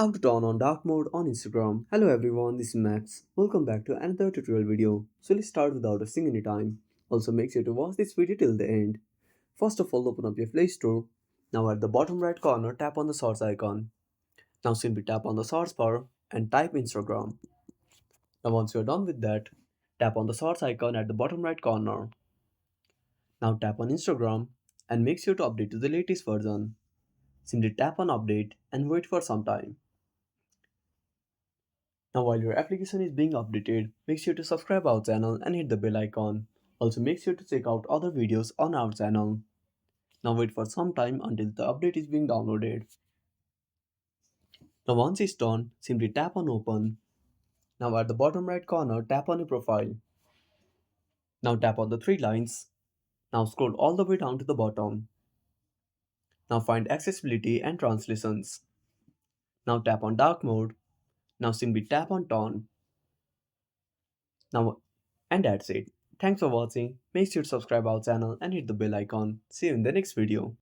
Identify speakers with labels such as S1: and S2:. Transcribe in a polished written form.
S1: How to turn on dark mode on Instagram. Hello everyone, this is Max. Welcome back to another tutorial video. So let's start without wasting any time. Also make sure to watch this video till the end. First of all, open up your Play Store. Now at the bottom right corner, tap on the search icon. Now simply tap on the search bar and type Instagram. Now once you're done with that, tap on the search icon at the bottom right corner. Now tap on Instagram and make sure to update to the latest version. Simply tap on update and wait for some time. Now while your application is being updated, make sure to subscribe our channel and hit the bell icon. Also make sure to check out other videos on our channel. Now wait for some time until the update is being downloaded. Now once it's done, simply tap on open. Now at the bottom right corner, tap on your profile. Now tap on the three lines. Now scroll all the way down to the bottom. Now find accessibility and translations. Now tap on dark mode. Now simply tap on tone. Now and that's it. Thanks for watching. Make sure to subscribe our channel and hit the bell icon. See you in the next video.